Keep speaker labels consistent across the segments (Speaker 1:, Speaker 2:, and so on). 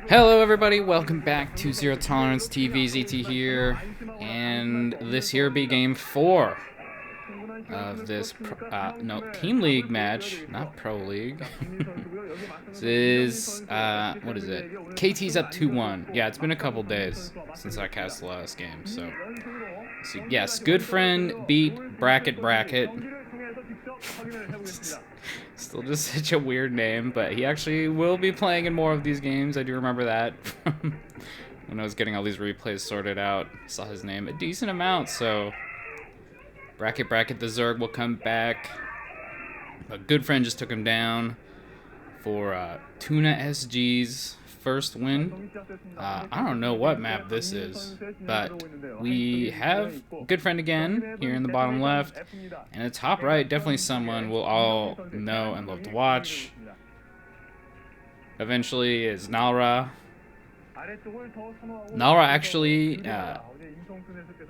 Speaker 1: Hello everybody, welcome back to Zero Tolerance TV, ZT here, and this here be game 4 of this, Team League match, not Pro League. This is, what is it? KT's up 2-1. Yeah, it's been a couple days since I cast the last game, so yes, Goodfriend beat Bracket. Still just such a weird name, but he actually will be playing in more of these games. I do remember that when I was getting all these replays sorted out. Saw his name a decent amount, so Bracket the Zerg will come back. But Goodfriend just took him down for Tuona SG's first win. I don't know what map this is, but we have Goodfriend again here in the bottom left, and the top right, definitely someone we'll all know and love to watch. Eventually is Nalra. Nalra actually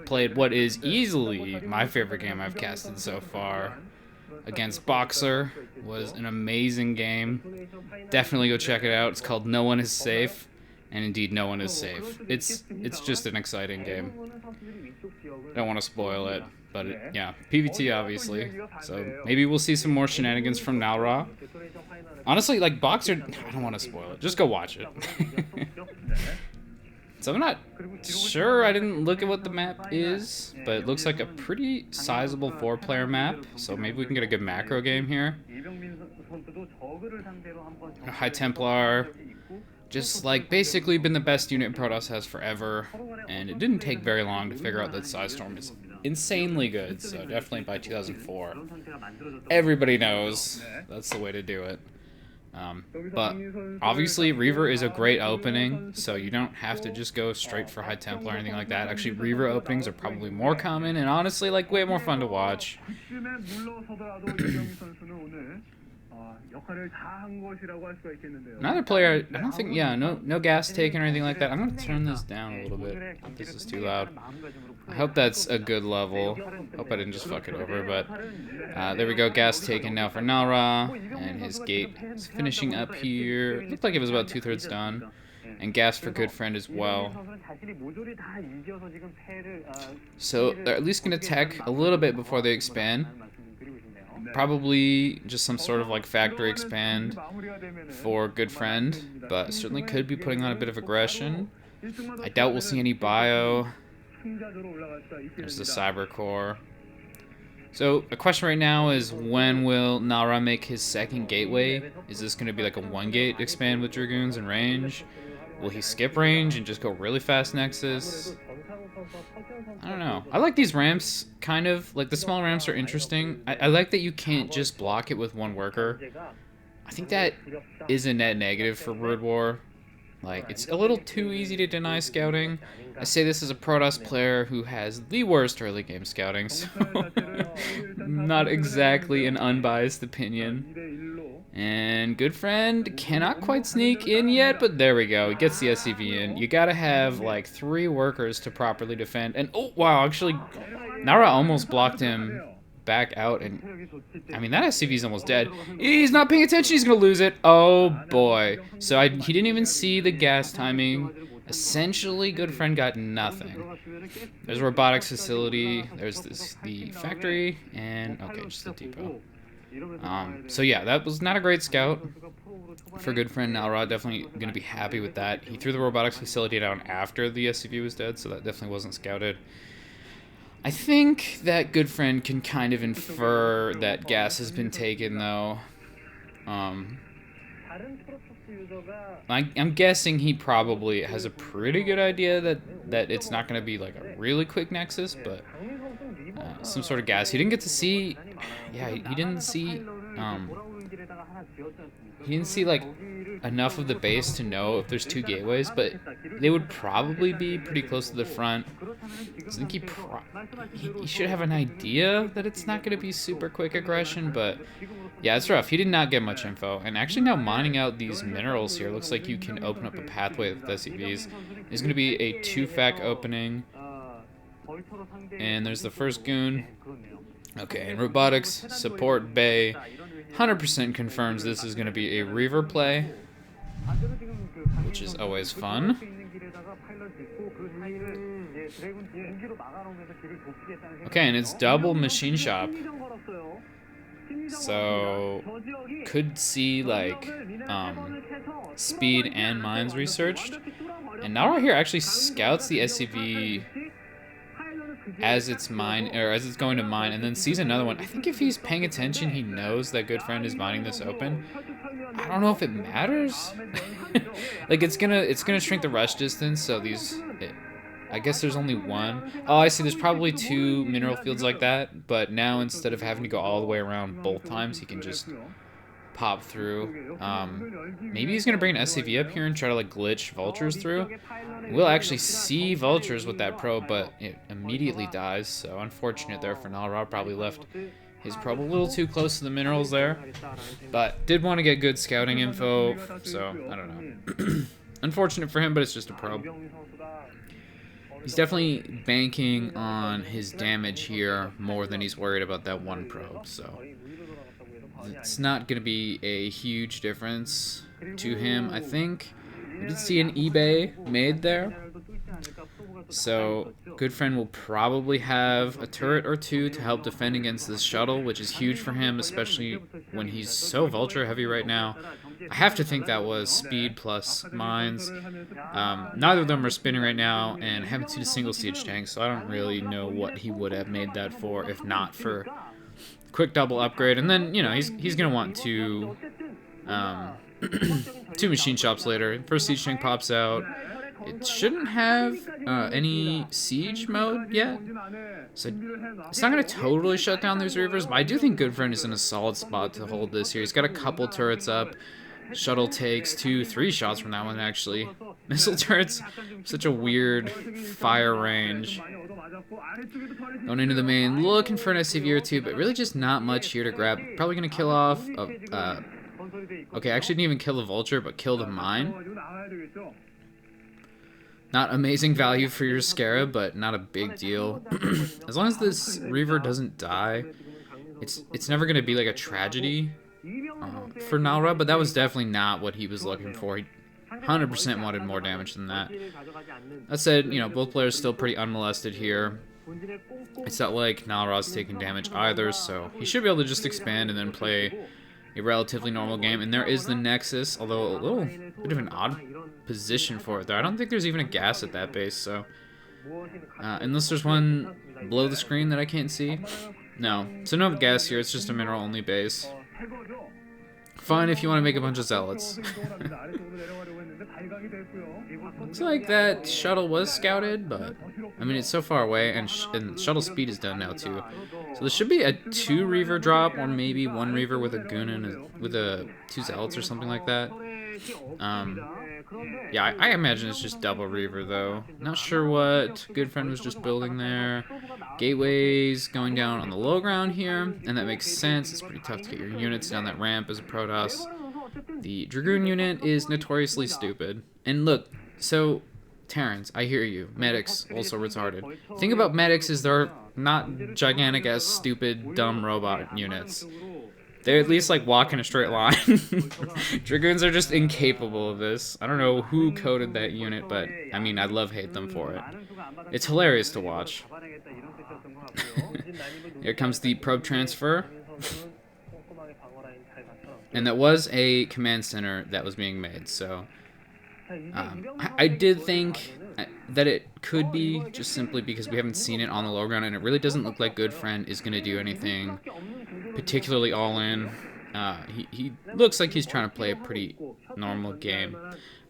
Speaker 1: played what is easily my favorite game I've casted so far. Against Boxer was an amazing game. Definitely go check it out. It's called No One Is Safe, and indeed no one is safe. It's just an exciting game. Don't want to spoil it, but yeah, PvT obviously. So maybe we'll see some more shenanigans from Nalra. Honestly, like Boxer, I don't want to spoil it. Just go watch it. So I'm not sure, I didn't look at what the map is, but it looks like a pretty sizable 4-player map, so maybe we can get a good macro game here. High Templar, just like basically been the best unit Protoss has forever, and it didn't take very long to figure out that Storm is insanely good, so definitely by 2004. Everybody knows that's the way to do it. But obviously Reaver is a great opening, so you don't have to just go straight for High Templar or anything like that. Actually, Reaver openings are probably more common and honestly like way more fun to watch. Another player, I don't think, yeah, no gas taken or anything like that. I'm going to turn this down a little bit. This is too loud. I hope that's a good level. Hope I didn't just fuck it over, but there we go. Gas taken now for Nalra, and his gate is finishing up here. Looked like it was about 2/3 done. And gas for Goodfriend as well. So they're at least going to tech a little bit before they expand. Probably just some sort of like factory expand for Goodfriend, but certainly could be putting on a bit of aggression. I doubt we'll see any bio. There's the Cyber Core. So the question right now is, when will Nalra make his second gateway? Is this going to be like a 1-gate expand with Dragoons and range? Will he skip range and just go really fast Nexus? I don't know. I like these ramps, kind of. Like, the small ramps are interesting. I like that you can't just block it with one worker. I think that is a net negative for Brood War. Like, it's a little too easy to deny scouting. I say this as a Protoss player who has the worst early game scouting, so not exactly an unbiased opinion. And Goodfriend cannot quite sneak in yet, but there we go. He gets the SCV in. You gotta have like 3 workers to properly defend. And oh wow, actually, Nara almost blocked him back out, and I mean that SCV is almost dead. He's not paying attention. He's gonna lose it. Oh boy. So he didn't even see the gas timing. Essentially, Goodfriend got nothing. There's a robotics facility. There's the factory, and okay, just the depot. So yeah, that was not a great scout for Goodfriend. Nalra definitely going to be happy with that. He threw the robotics facility down after the SCV was dead, so that definitely wasn't scouted. I think that Goodfriend can kind of infer that gas has been taken, though. I'm guessing he probably has a pretty good idea that it's not going to be like a really quick Nexus, but some sort of gas. He didn't get to see. Yeah, he didn't see. He didn't see like enough of the base to know if there's 2 gateways, but they would probably be pretty close to the front. I think he should have an idea that it's not going to be super quick aggression, but yeah, it's rough. He did not get much info. And actually now mining out these minerals here, looks like you can open up a pathway with SCVs. There's going to be a 2-fac opening. And there's the first goon. Okay, and robotics support bay 100% confirms this is going to be a Reaver play. which is always fun. Okay, and it's double machine shop. So, could see, like, speed and mines researched. And now right here actually scouts the SCV as it's going to mine, and then sees another one. I think if he's paying attention, he knows that Goodfriend is mining this open. I don't know if it matters. Like, it's gonna shrink the rush distance, so I guess there's only one. Oh, I see, there's probably 2 mineral fields like that, but now instead of having to go all the way around both times, he can just pop through. Maybe he's gonna bring an SCV up here and try to, like, glitch vultures through. We'll actually see vultures with that probe, but it immediately dies, so unfortunate there for Nalra. Probably left his probe a little too close to the minerals there, but did want to get good scouting info, so I don't know. Unfortunate for him, but it's just a probe. He's definitely banking on his damage here more than he's worried about that one probe, so it's not going to be a huge difference to him, I think. We did see an eBay made there, so Goodfriend will probably have a turret or 2 to help defend against this shuttle, which is huge for him, especially when he's so vulture heavy right now. I have to think that was speed plus mines. Neither of them are spinning right now, and haven't seen a single siege tank, so I don't really know what he would have made that for if not for quick double upgrade. And then, you know, he's gonna want to 2 machine shops later. First siege tank pops out. It shouldn't have any siege mode yet, so it's not going to totally shut down these reavers, but I do think Goodfriend is in a solid spot to hold this here. He's got a couple turrets up. Shuttle takes 2-3 shots from that one, actually. Missile turrets, such a weird fire range. Going into the main, looking for an SCV or 2, but really just not much here to grab. Probably going to kill off... okay, actually didn't even kill the vulture, but killed a mine. Not amazing value for your Scarab, but not a big deal. As long as this Reaver doesn't die, it's never going to be like a tragedy for Nalra, but that was definitely not what he was looking for. He 100% wanted more damage than that. That said, you know, both players still pretty unmolested here. It's not like Nalra's taking damage either, so he should be able to just expand and then play a relatively normal game. And there is the Nexus, although a little bit of an odd position for it there. I don't think there's even a gas at that base, so unless there's one below the screen that I can't see. No, so no gas here. It's just a mineral only base. Fine if you want to make a bunch of zealots. Looks like that shuttle was scouted, but I mean, it's so far away, and shuttle speed is done now too. So this should be a 2 Reaver drop, or maybe 1 Reaver with a Goon and with 2 zealots or something like that. Yeah, I imagine it's just double Reaver though. Not sure what Goodfriend was just building there. Gateways going down on the low ground here, and that makes sense. It's pretty tough to get your units down that ramp as a Protoss. The Dragoon unit is notoriously stupid. And look, so Terrans, I hear you. Medics also retarded. The thing about medics is they're not gigantic as stupid, dumb robot units. They at least like walk in a straight line. Dragoons are just incapable of this. I don't know who coded that unit, but I mean, I love-hate them for it. It's hilarious to watch. Here comes the probe transfer. And that was a command center that was being made, so I did think that it could be just simply because we haven't seen it on the low ground, and it really doesn't look like Goodfriend is going to do anything particularly all in. He looks like he's trying to play a pretty normal game.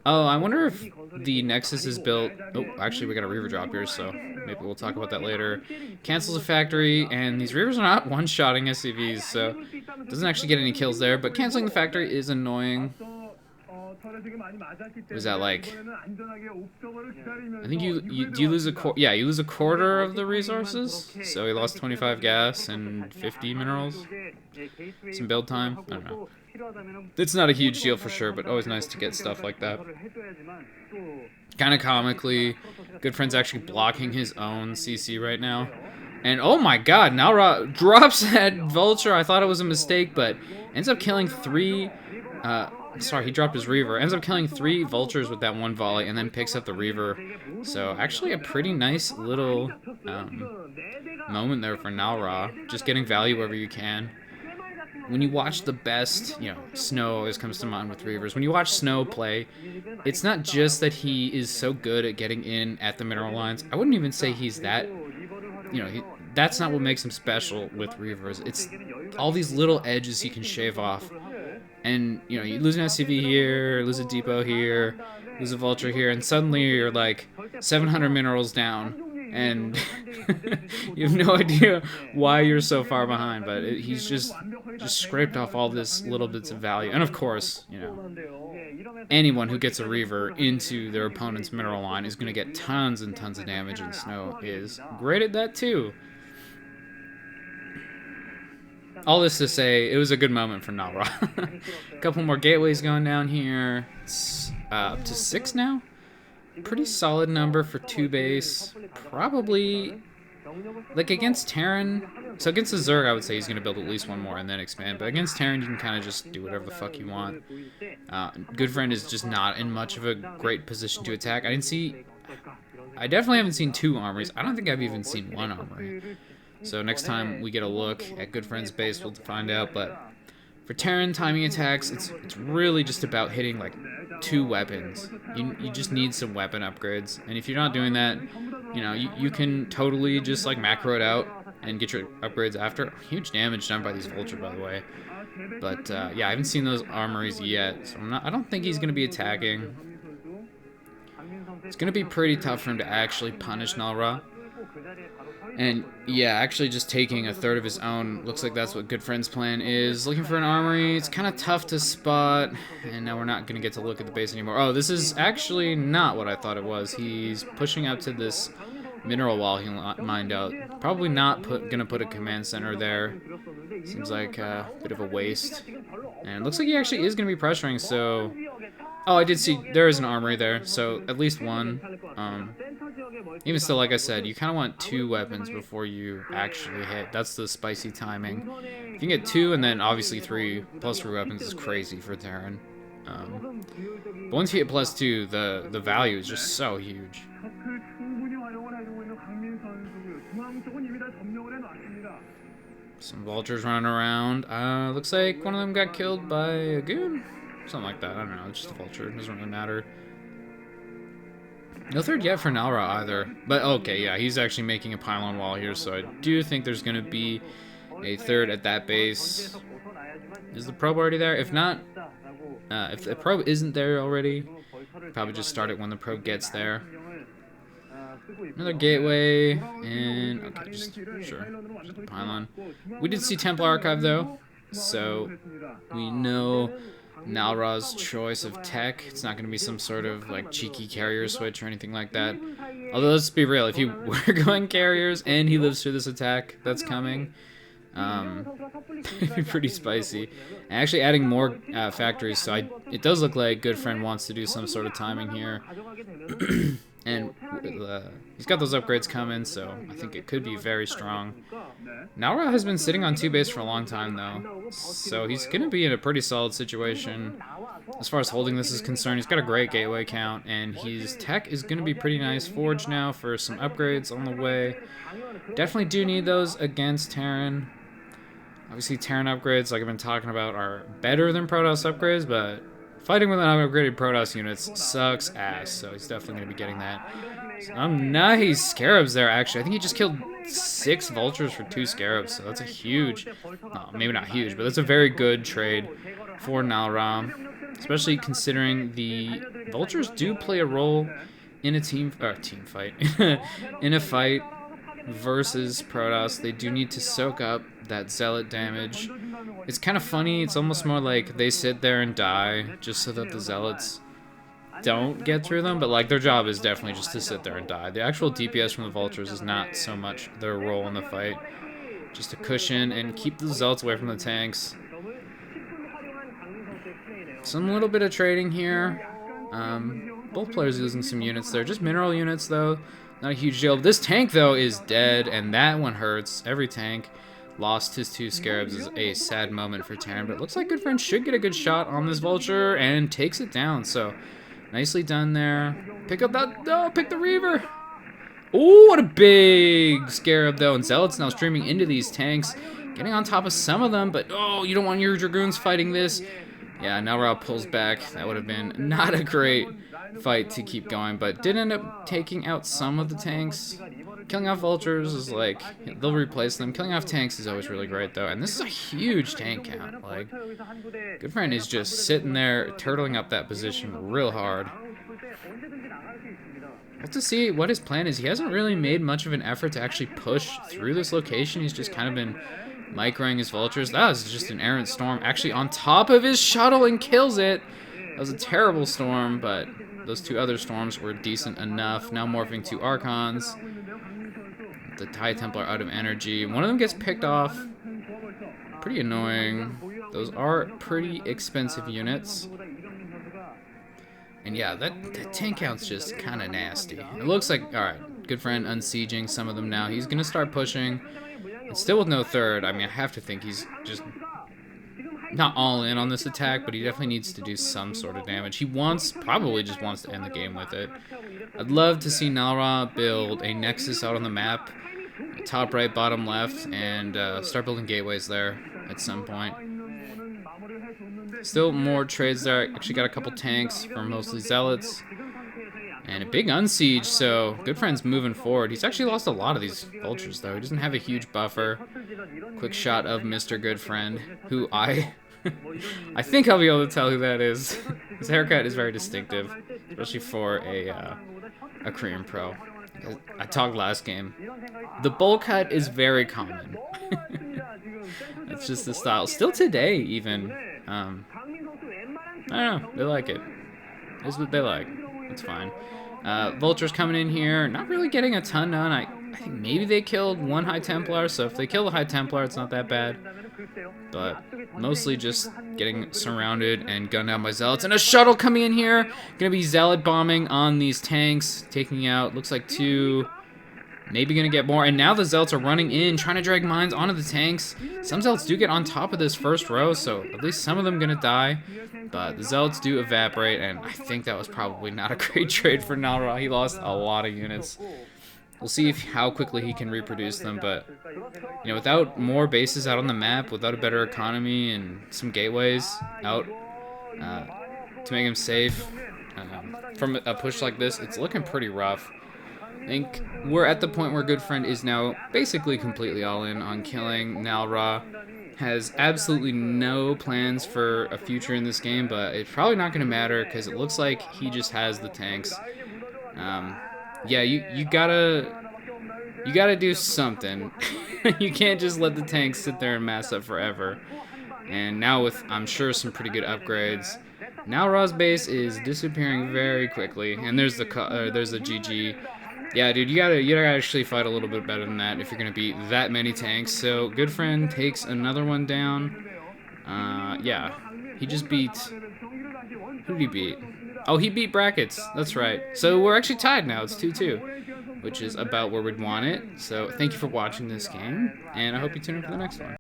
Speaker 1: Oh, I wonder if the Nexus is built... Oh, actually, we got a Reaver drop here, so maybe we'll talk about that later. Cancels a factory, and these Reavers are not one-shotting SCVs, so doesn't actually get any kills there, but canceling the factory is annoying. Was that like... I think you lose you lose a quarter of the resources, so he lost 25 gas and 50 minerals. Some build time, I don't know. It's not a huge deal for sure, but always nice to get stuff like that. Kind of comically, Goodfriend's actually blocking his own CC right now. And oh my god, Nalra drops that Vulture. I thought it was a mistake, but ends up killing 3 Sorry, he dropped his Reaver. Ends up killing 3 vultures with that one volley, and then picks up the Reaver. So actually a pretty nice little moment there for Nalra. Just getting value wherever you can. When you watch the best, Snow always comes to mind with Reavers. When you watch Snow play, it's not just that he is so good at getting in at the mineral lines. I wouldn't even say he's that, that's not what makes him special with Reavers. It's all these little edges he can shave off. And, you lose an SCV here, lose a depot here, lose a vulture here, and suddenly you're like 700 minerals down. And you have no idea why you're so far behind, but he's just scraped off all this little bits of value. And of course, anyone who gets a Reaver into their opponent's mineral line is going to get tons and tons of damage, and Snow is great at that too. All this to say, it was a good moment for Nalra. A couple more gateways going down here. It's up to 6 now. Pretty solid number for 2 base. Probably, like against Terran. So against the Zerg, I would say he's going to build at least 1 more and then expand. But against Terran, you can kind of just do whatever the fuck you want. Goodfriend is just not in much of a great position to attack. I definitely haven't seen 2 armories. I don't think I've even seen 1 armory. So next time we get a look at Goodfriend's base, we'll find out. But for Terran timing attacks, it's really just about hitting like 2 weapons. You just need some weapon upgrades, and if you're not doing that, you can totally just like macro it out and get your upgrades after. Huge damage done by these vultures, by the way. But yeah, I haven't seen those armories yet, so I don't think he's gonna be attacking. It's gonna be pretty tough for him to actually punish Nalra. And yeah, actually just taking a third of his own, looks like that's what Goodfriend's plan is. Looking for an armory, it's kind of tough to spot, and now we're not going to get to look at the base anymore. Oh, this is actually not what I thought it was. He's pushing up to this mineral wall he mined out. Probably not going to put a command center there. Seems like a bit of a waste. And it looks like he actually is going to be pressuring, so... Oh, I did see there is an armory there, so at least 1. Even still, like I said, you kind of want 2 weapons before you actually hit. That's the spicy timing. If you can get 2 and then obviously 3 plus 3 weapons is crazy for Terran. But once you hit plus 2, the value is just so huge. Some vultures running around. Looks like one of them got killed by a goon. Something like that. I don't know. It's just a vulture. It doesn't really matter. No third yet for Nalra either. But okay, yeah, he's actually making a pylon wall here, so I do think there's going to be a third at that base. Is the probe already there? If not, if the probe isn't there already, probably just start it when the probe gets there. Another gateway, and okay, just a pylon. We did see Templar Archive though, so we know Nalra's choice of tech. It's not going to be some sort of like cheeky carrier switch or anything like that. Although let's be real, if you were going carriers and he lives through this attack that's coming, it'd be pretty spicy. And actually adding more factories, so it does look like Goodfriend wants to do some sort of timing here. And he's got those upgrades coming, so I think it could be very strong. Nalra has been sitting on 2 base for a long time, though, so he's going to be in a pretty solid situation. As far as holding this is concerned, he's got a great gateway count, and his tech is going to be pretty nice. Forge now for some upgrades on the way. Definitely do need those against Terran. Obviously, Terran upgrades, like I've been talking about, are better than Protoss upgrades, but fighting with unupgraded Protoss units sucks ass, so he's definitely going to be getting that. Nice Scarabs there, actually. I think he just killed 6 vultures for 2 Scarabs, so that's a huge, maybe not huge, but that's a very good trade for Nalra, especially considering the vultures do play a role in a team fight, in a fight versus Protoss. They do need to soak up that zealot damage. It's kind of funny. It's almost more like they sit there and die just so that the zealots don't get through them, but like their job is definitely just to sit there and die. The actual DPS from the vultures is not so much their role in the fight, just to cushion and keep the zealots away from the tanks. Some little bit of trading here. Both players losing some units there, just mineral units though, not a huge deal. This tank though is dead, and that one hurts. Every tank lost his 2 scarabs is a sad moment for Terran, but it looks like Goodfriend should get a good shot on this vulture and takes it down. So nicely done there. Pick up that, oh, pick the Reaver. Oh, what a big scarab though, and Zealot's now streaming into these tanks, getting on top of some of them, but oh, you don't want your Dragoons fighting this. Yeah, now Rob pulls back. That would have been not a great fight to keep going, but did end up taking out some of the tanks. Killing off vultures is like, they'll replace them. Killing off tanks is always really great though, and this is a huge tank count. Like, Goodfriend is just sitting there, turtling up that position real hard. We'll have to see what his plan is. He hasn't really made much of an effort to actually push through this location. He's just kind of been microing his vultures. That was just an errant storm actually on top of his shuttle and kills it. That was a terrible storm, but those 2 other storms were decent enough. Now morphing 2 Archons. The High Templar out of energy. One of them gets picked off. Pretty annoying. Those are pretty expensive units. And yeah, that tank count's just kind of nasty. It looks like, alright, Goodfriend unsieging some of them now. He's going to start pushing. And still with no third, I mean, I have to think he's just not all in on this attack, but he definitely needs to do some sort of damage. He probably just wants to end the game with it. I'd love to see Nalra build a Nexus out on the map, top right, bottom left, and start building gateways there at some point. Still more trades there. Actually got a couple tanks from mostly Zealots. And a big unsiege, so Goodfriend's moving forward. He's actually lost a lot of these vultures, though. He doesn't have a huge buffer. Quick shot of Mr. Goodfriend, who I think I'll be able to tell who that is. His haircut is very distinctive, especially for a Korean pro. I talked last game. The bowl cut is very common. It's just the style. Still today, even. I don't know. They like it. It's what they like. It's fine. Vultures coming in here. Not really getting a ton done. I think maybe they killed 1 High Templar, so if they kill the High Templar, it's not that bad. But mostly just getting surrounded and gunned down by Zealots. And a shuttle coming in here. Gonna be Zealot bombing on these tanks. Taking out, looks like 2. Maybe gonna get more. And now the Zealots are running in, trying to drag mines onto the tanks. Some Zealots do get on top of this first row, so at least some of them gonna die. But the Zealots do evaporate, and I think that was probably not a great trade for Nalra. He lost a lot of units. We'll see how quickly he can reproduce them, but you know, without more bases out on the map, without a better economy and some gateways out to make him safe from a push like this, it's looking pretty rough. I think we're at the point where Goodfriend is now basically completely all in on killing Nalra. Has absolutely no plans for a future in this game, but it's probably not going to matter because it looks like he just has the tanks. Yeah, you gotta do something. You can't just let the tanks sit there and mass up forever. And now with, I'm sure, some pretty good upgrades, now Ra's base is disappearing very quickly. And there's the GG. Yeah, dude, you gotta actually fight a little bit better than that if you're gonna beat that many tanks. So Goodfriend takes another one down. Yeah, he just beat. Who did he beat? Oh, he beat Brackets. That's right. So we're actually tied now. It's 2-2, which is about where we'd want it. So thank you for watching this game, and I hope you tune in for the next one.